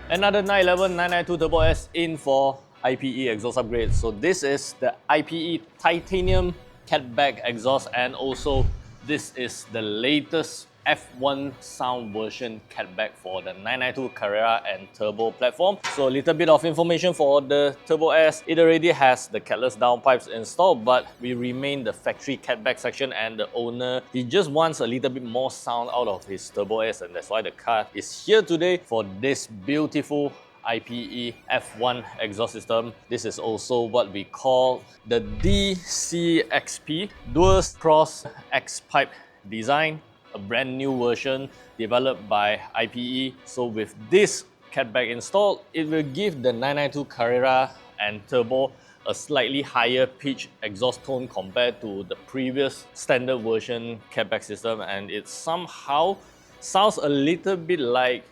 Another 911 992 Turbo S in for IPE exhaust upgrade. So this is the IPE titanium catback exhaust, and also this is the latest F1 sound version catback for the 992 Carrera and Turbo platform. So a little bit of information for the Turbo S. It already has the catless downpipes installed, but we remain the factory catback section, and the owner, he just wants a little bit more sound out of his Turbo S, and that's why the car is here today for this beautiful IPE F1 exhaust system. This is also what we call the DCXP, Dual Cross X Pipe design, a brand new version developed by IPE. So with this catback installed, it will give the 992 Carrera and Turbo a slightly higher pitch exhaust tone compared to the previous standard version catback system, and it somehow sounds a little bit like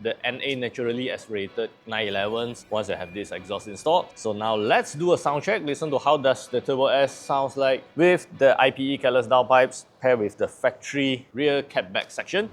the NA naturally aspirated 911s once you have this exhaust installed. So now let's do a sound check. Listen to how does the Turbo S sounds like with the IPE catless downpipes paired with the factory rear catback section.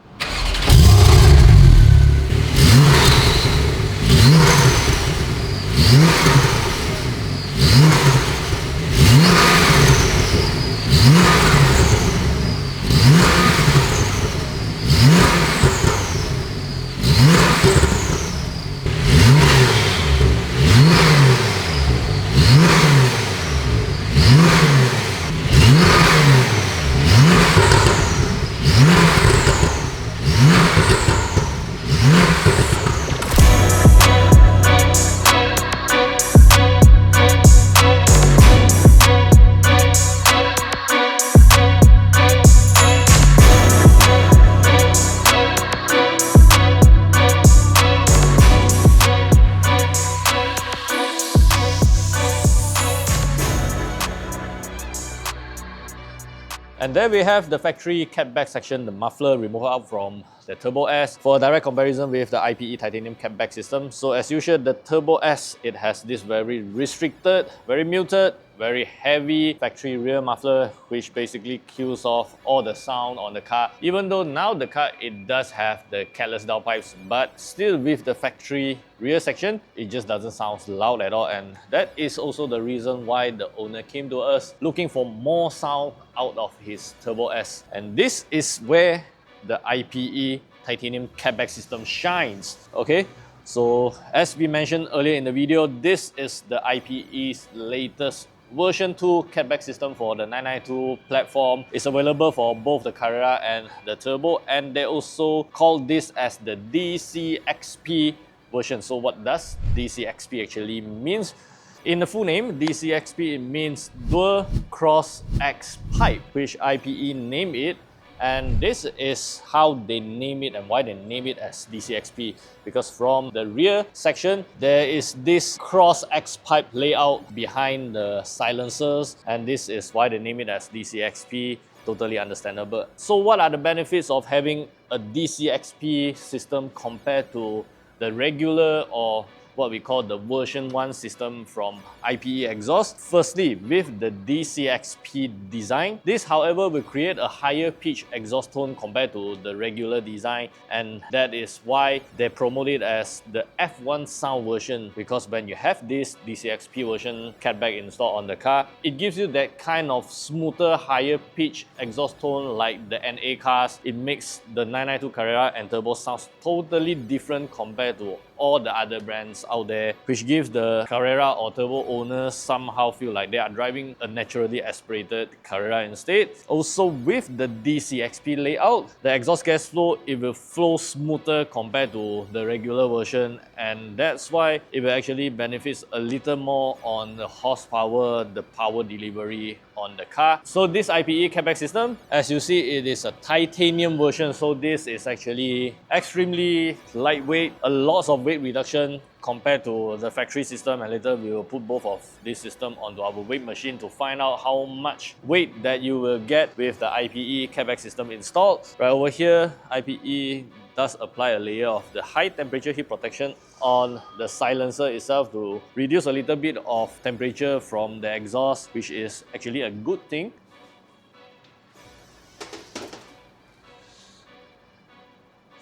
And there we have the factory catback section, the muffler removal out from the Turbo S for a direct comparison with the IPE titanium catback system. So as usual, the Turbo S, it has this very restricted, very muted, very heavy factory rear muffler, which basically kills off all the sound on the car. Even though now the car, it does have the catless downpipes, but still with the factory rear section, it just doesn't sound loud at all. And that is also the reason why the owner came to us looking for more sound out of his Turbo S. And this is where the IPE titanium catback system shines. Okay, so as we mentioned earlier in the video, this is the IPE's latest version 2 catback system for the 992 platform. It's available for both the Carrera and the Turbo, and they also call this as the DCXP version. So what does DCXP actually means? In the full name, DCXP, it means Dual Cross X Pipe, which IPE named it. And this is how they name it and why they name it as DCXP, because from the rear section there is this cross X pipe layout behind the silencers, and this is why they name it as DCXP. Totally understandable. So what are the benefits of having a DCXP system compared to the regular, or what we call the version 1 system from IPE exhaust? Firstly, with the DCXP design, this however will create a higher pitch exhaust tone compared to the regular design, and that is why they promote it as the F1 sound version, because when you have this DCXP version catback installed on the car, it gives you that kind of smoother, higher pitch exhaust tone like the NA cars. It makes the 992 Carrera and Turbo sounds totally different compared to all the other brands out there, which gives the Carrera or Turbo owners somehow feel like they are driving a naturally aspirated Carrera instead. Also, with the DCXP layout, the exhaust gas flow, it will flow smoother compared to the regular version, and that's why it will actually benefit a little more on the horsepower, the power delivery on the car. So this IPE catback system, as you see, it is a titanium version, so this is actually extremely lightweight, a lot of weight reduction compared to the factory system, and later we will put both of this system onto our weight machine to find out how much weight that you will get with the IPE catback system installed. Right over here, IPE does apply a layer of the high temperature heat protection on the silencer itself to reduce a little bit of temperature from the exhaust, which is actually a good thing.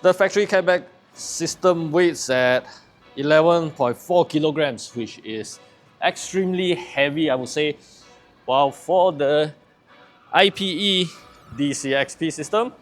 The factory catback system weighs at 11.4 kilograms, which is extremely heavy, I would say. While for the IPE DCXP system,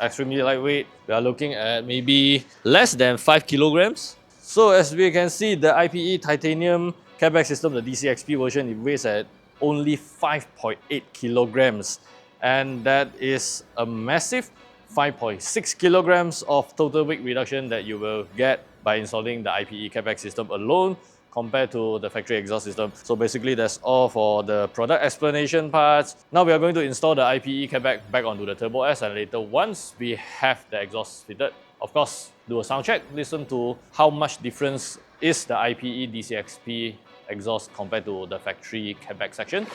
extremely lightweight, we are looking at maybe less than 5 kilograms. So as we can see, the IPE titanium catback system, the DCXP version, it weighs at only 5.8 kilograms. And that is a massive 5.6 kilograms of total weight reduction that you will get by installing the IPE catback system alone compared to the factory exhaust system. So basically that's all for the product explanation parts. Now we are going to install the IPE catback back onto the Turbo S, and later once we have the exhaust fitted, of course, do a sound check, listen to how much difference is the IPE DCXP exhaust compared to the factory catback section.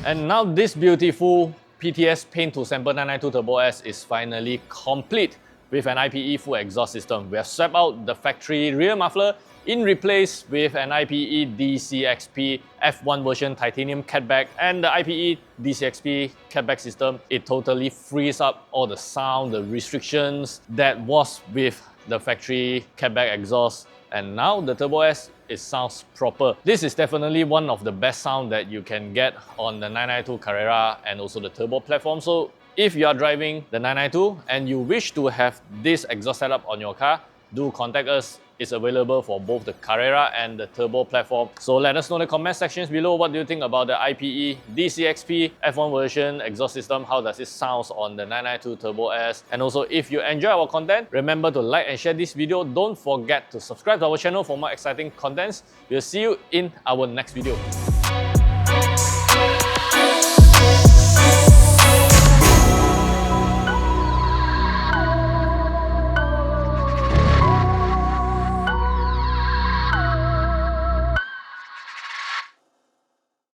And now this beautiful PTS paint to sample 992 Turbo S is finally complete with an IPE full exhaust system. We have swapped out the factory rear muffler in replace with an IPE DCXP F1 version titanium catback, and the IPE DCXP catback system, it totally frees up all the sound, the restrictions that was with the factory catback exhaust. And now the Turbo S, it sounds proper. This is definitely one of the best sound that you can get on the 992 Carrera and also the Turbo platform. So if you are driving the 992 and you wish to have this exhaust setup on your car, do contact us. It's available for both the Carrera and the Turbo platform. So let us know in the comment sections below, what do you think about the IPE DCXP F1 version exhaust system? How does it sound on the 992 Turbo S? And also, if you enjoy our content, remember to like and share this video. Don't forget to subscribe to our channel for more exciting contents. We'll see you in our next video.